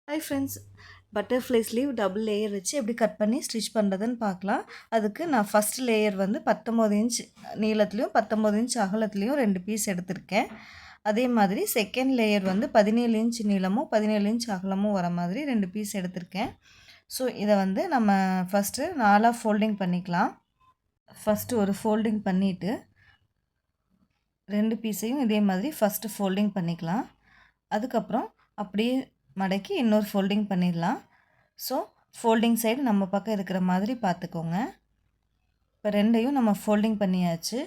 Hi friends, butterfly sleeve double layer வச்சு எப்படி cut பண்ணி ஸ்டிச் பண்ணுறதுன்னு பார்க்கலாம். அதுக்கு நான் ஃபஸ்ட் லேயர் வந்து 19 இன்ச் நீளத்துலேயும் 19 இன்ச் அகலத்துலேயும் 2 பீஸ் எடுத்திருக்கேன். அதே மாதிரி செகண்ட் லேயர் வந்து 17 இன்ச் நீளமும் 17 இன்ச் அகலமும் வர மாதிரி 2 பீஸ் எடுத்திருக்கேன். ஸோ இதை வந்து நம்ம ஃபஸ்ட்டு 4 ஃபோல்டிங் பண்ணிக்கலாம். ஃபஸ்ட்டு ஒரு ஃபோல்டிங் பண்ணிவிட்டு 2 பீஸையும் இதே மாதிரி ஃபஸ்ட்டு ஃபோல்டிங் பண்ணிக்கலாம். அதுக்கப்புறம் அப்படியே மடக்கி இன்னொரு ஃபோல்டிங் பண்ணிடலாம். ஸோ ஃபோல்டிங் சைடு நம்ம பக்கம் இருக்கிற மாதிரி பார்த்துக்கோங்க. இப்போ ரெண்டையும் நம்ம ஃபோல்டிங் பண்ணியாச்சு.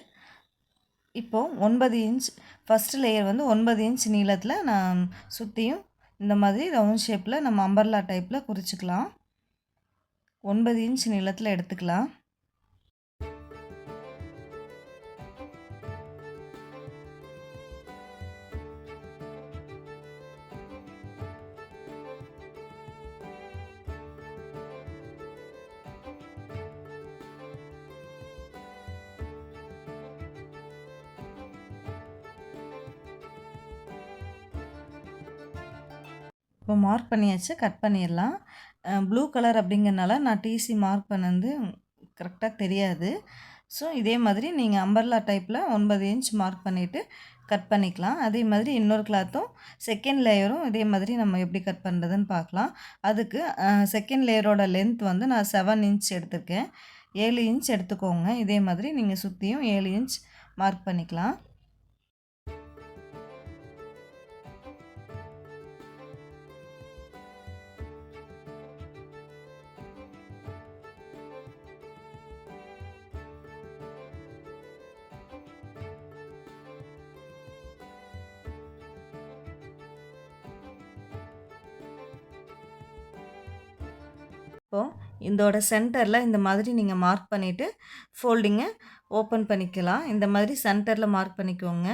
இப்போது 9 இன்ச் ஃபஸ்ட்டு லேயர் வந்து 9 இன்ச் நீளத்தில் நான் சுற்றியும் இந்த மாதிரி ரவுண்ட் ஷேப்பில் நம்ம அம்பர்லா டைப்பில் குறிச்சிக்கலாம். 9 இன்ச் நீளத்தில் எடுத்துக்கலாம். இப்போ மார்க் பண்ணியாச்சு, கட் பண்ணிடலாம். ப்ளூ கலர் அப்படிங்கிறனால நான் டிசி மார்க் பண்ணது கரெக்டாக தெரியாது. ஸோ இதே மாதிரி நீங்கள் அம்பர்லா டைப்பில் 9 இன்ச் மார்க் பண்ணிவிட்டு கட் பண்ணிக்கலாம். அதே மாதிரி இன்னொரு கிளாத்தும் செகண்ட் லேயரும் இதே மாதிரி நம்ம எப்படி கட் பண்ணுறதுன்னு பார்க்கலாம். அதுக்கு செகண்ட் லேயரோட லென்த் வந்து நான் 7 இன்ச் எடுத்திருக்கேன். 7 இன்ச் எடுத்துக்கோங்க. இதே மாதிரி நீங்கள் சுற்றியும் 7 இன்ச் மார்க் பண்ணிக்கலாம். இப்போது இதோட சென்டரில் இந்த மாதிரி நீங்கள் மார்க் பண்ணிவிட்டு ஃபோல்டிங்கை ஓப்பன் பண்ணிக்கலாம். இந்த மாதிரி சென்டரில் மார்க் பண்ணிக்கோங்க.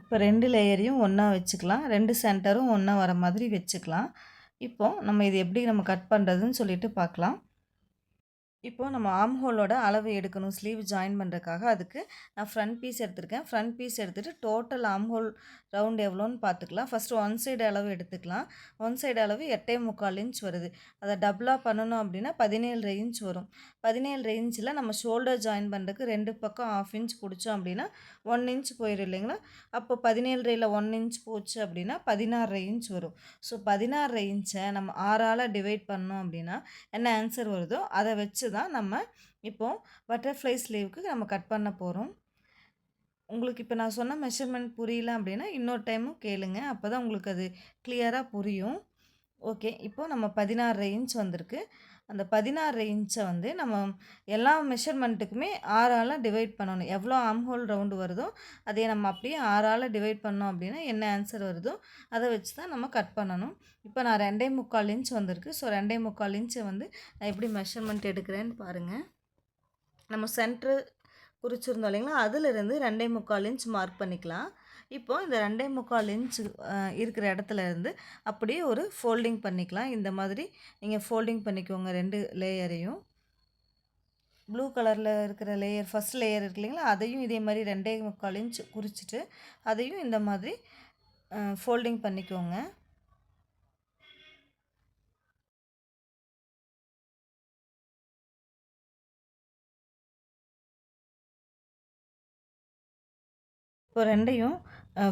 இப்போ 2 லேயரையும் ஒன்றா வச்சுக்கலாம். 2 சென்டரும் ஒன்றா வர மாதிரி வச்சுக்கலாம். இப்போது நம்ம இது எப்படி நம்ம கட் பண்ணுறதுன்னு சொல்லிட்டு பார்க்கலாம். இப்போது நம்ம ஆர்ம் ஹோலோட அளவு எடுக்கணும் ஸ்லீவ் ஜாயின் பண்ணுறதுக்காக. அதுக்கு நான் ஃப்ரண்ட் பீஸ் எடுத்திருக்கேன். ஃப்ரண்ட் பீஸ் எடுத்துகிட்டு டோட்டல் ஆர்ம் ஹோல் ரவுண்ட் எவ்வளோன்னு பார்த்துக்கலாம். ஃபஸ்ட்டு ஒன் சைடு அளவு எடுத்துக்கலாம். ஒன் சைடு அளவு 8.25 இன்ச் வருது. அதை டபுளாக பண்ணணும் அப்படின்னா 17 இன்ச் வரும். 17 இன்ச்சில் நம்ம ஷோல்டர் ஜாயின் பண்ணுறதுக்கு 2 பக்கம் 1/2 இன்ச் பிடிச்சோம் அப்படின்னா 1 இன்ச் போயிடும் இல்லைங்களா? அப்போ 17 1 இன்ச் போச்சு அப்படின்னா 16 இன்ச் வரும். ஸோ 16 இன்ச்சை நம்ம 6ஆல் டிவைட் பண்ணோம் அப்படின்னா என்ன ஆன்சர் வருதோ அதை வச்சு தான் நம்ம இப்போது பட்டர்ஃப்ளை ஸ்லீவுக்கு நம்ம கட் பண்ண போகிறோம். உங்களுக்கு இப்போ நான் சொன்ன மெஷர்மெண்ட் புரியல அப்படின்னா இன்னொரு டைமும் கேளுங்க. அப்போ தான் உங்களுக்கு அது கிளியராக புரியும். ஓகே, இப்போது நம்ம 16 இன்ச் வந்திருக்கு. அந்த 16 இன்ச்சை வந்து நம்ம எல்லா மெஷர்மெண்ட்டுக்குமே 6ஆல் டிவைட் பண்ணணும். எவ்வளோ ஆர்ம் ஹோல் ரவுண்டு வருதோ அதை நம்ம அப்படியே 6ஆல் டிவைட் பண்ணோம் அப்படின்னா என்ன ஆன்சர் வருதோ அதை வச்சு தான் நம்ம கட் பண்ணணும். இப்போ நான் 2.25 இன்ச் வந்திருக்கு. ஸோ 2.25 இன்ச்சை வந்து நான் எப்படி மெஷர்மெண்ட் எடுக்கிறேன்னு பாருங்கள். நம்ம சென்ட்ரு குறிச்சிருந்தோம் இல்லைங்களா, அதிலிருந்து 2.25 இன்ச் மார்க் பண்ணிக்கலாம். இப்போது இந்த 2.25 இன்ச் இருக்கிற இடத்துல இருந்து அப்படியே ஒரு ஃபோல்டிங் பண்ணிக்கலாம். இந்த மாதிரி நீங்கள் ஃபோல்டிங் பண்ணிக்கோங்க 2 லேயரையும். ப்ளூ கலரில் இருக்கிற லேயர் ஃபஸ்ட் லேயர் இருக்கு இல்லைங்களா, அதையும் இதே மாதிரி 2.25 இன்ச் குறிச்சிட்டு அதையும் இந்த மாதிரி ஃபோல்டிங் பண்ணிக்கோங்க. இப்போ ரெண்டையும்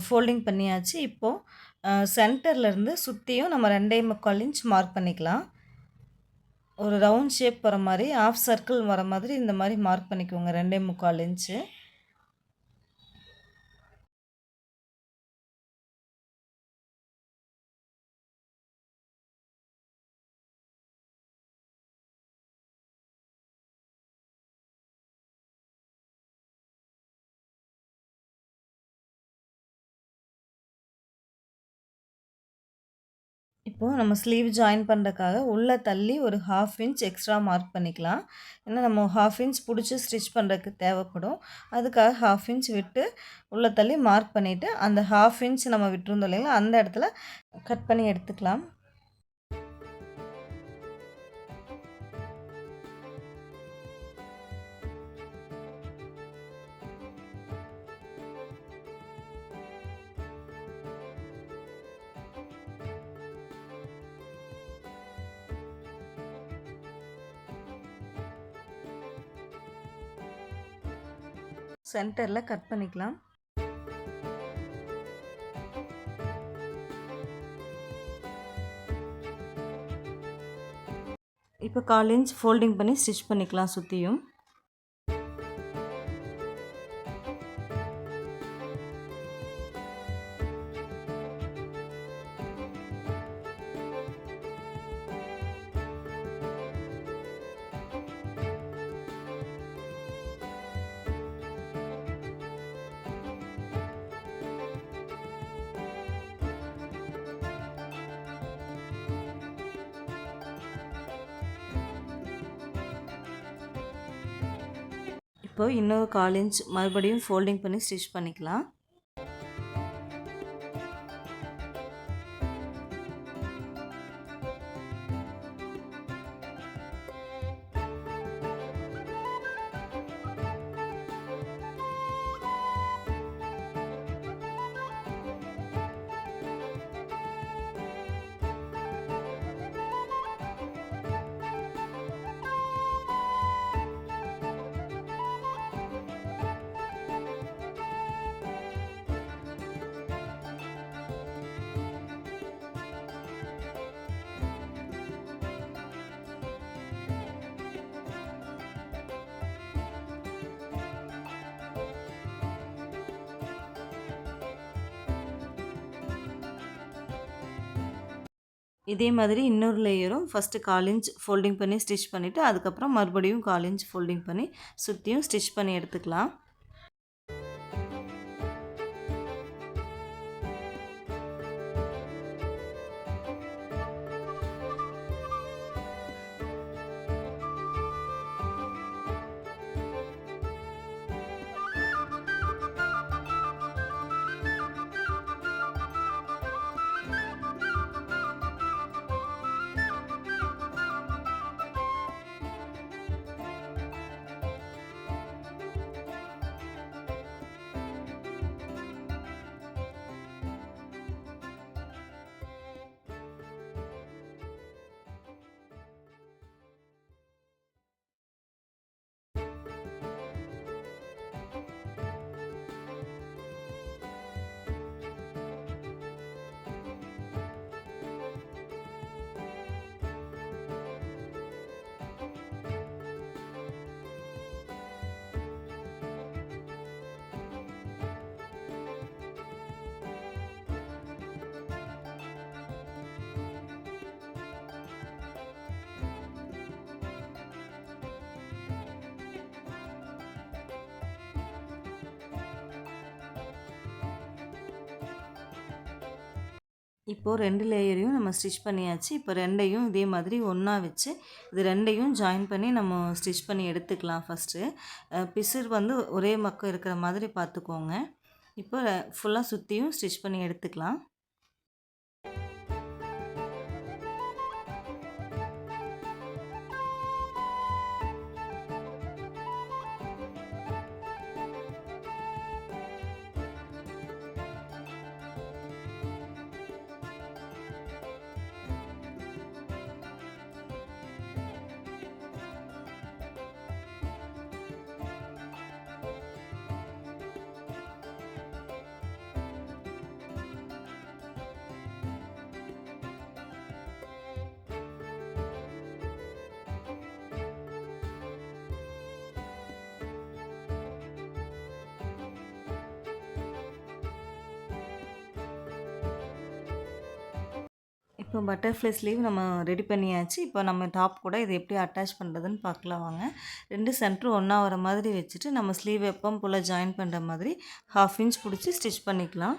ஃபோல்டிங் பண்ணியாச்சு. இப்போது சென்டர்லேருந்து சுற்றியும் நம்ம 2.25 இன்ச் மார்க் பண்ணிக்கலாம். ஒரு ரவுண்ட் ஷேப் வர மாதிரி ஆஃப் சர்க்கிள் வர மாதிரி இந்த மாதிரி மார்க் பண்ணிக்கோங்க 2.25 இன்ச்சு. இப்போது நம்ம ஸ்லீவ் ஜாயின் பண்ணுறதுக்காக உள்ளே தள்ளி ஒரு 1/2 இன்ச் எக்ஸ்ட்ரா மார்க் பண்ணிக்கலாம். ஏன்னா நம்ம 1/2 இன்ச் பிடிச்சி ஸ்டிச் பண்ணுறதுக்கு தேவைப்படும். அதுக்காக 1/2 இன்ச் விட்டு உள்ளே தள்ளி மார்க் பண்ணிவிட்டு அந்த 1/2 இன்ச் நம்ம விட்டுருந்தோம் இல்லைங்களா, அந்த இடத்துல கட் பண்ணி எடுத்துக்கலாம். சென்டரில் கட் பண்ணிக்கலாம். இப்போ 1/4 இன்ச் ஃபோல்டிங் பண்ணி ஸ்டிச் பண்ணிக்கலாம் சுற்றியும். இப்போ இன்னொரு 1/4 இன்ச் மறுபடியும் ஃபோல்டிங் பண்ணி ஸ்டிச் பண்ணிக்கலாம். இதே மாதிரி இன்னொரு லேயரும் ஃபஸ்ட்டு 1/4 இன்ச் ஃபோல்டிங் பண்ணி ஸ்டிச் பண்ணிவிட்டு அதுக்கப்புறம் மறுபடியும் 1/4 இன்ச் ஃபோல்டிங் பண்ணி சுற்றியும் ஸ்டிச் பண்ணி எடுத்துக்கலாம். இப்போ 2 லேயரையும் நம்ம ஸ்டிச் பண்ணியாச்சு. இப்போ 2யும் இதே மாதிரி ஒன்றா வச்சு இது 2யும் ஜாயின் பண்ணி நம்ம ஸ்டிச் பண்ணி எடுத்துக்கலாம் ஃபஸ்ட்டு. பிசுறு வந்து ஒரே பக்கம் இருக்கிற மாதிரி பார்த்துக்கோங்க. இப்போ ஃபுல்லாக சுற்றியும் ஸ்டிச் பண்ணி எடுத்துக்கலாம். இப்போ பட்டர்ஃப்ளை ஸ்லீவ் நம்ம ரெடி பண்ணியாச்சு. இப்போ நம்ம டாப் கூட இதை எப்படி அட்டாச் பண்ணுறதுன்னு பார்க்கலாம் வாங்க. 2 சென்டரும் ஒன்றா வர மாதிரி வச்சுட்டு நம்ம ஸ்லீவ் எப்பவும் போல் ஜாயின் பண்ணுற மாதிரி 1/2 இன்ச் பிடிச்சி ஸ்டிச் பண்ணிக்கலாம்.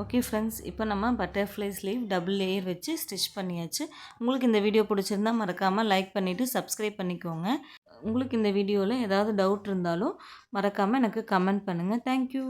ஓகே ஃப்ரெண்ட்ஸ், இப்போ நம்ம பட்டர்ஃப்ளை ஸ்லீவ் டபுள் லேயர் வச்சு ஸ்டிச் பண்ணியாச்சு. உங்களுக்கு இந்த வீடியோ பிடிச்சிருந்தா மறக்காமல் லைக் பண்ணிவிட்டு சப்ஸ்கிரைப் பண்ணிக்கோங்க. உங்களுக்கு இந்த வீடியோவில் ஏதாவது டவுட் இருந்தாலும் மறக்காமல் எனக்கு கமெண்ட் பண்ணுங்கள். தேங்க்யூ.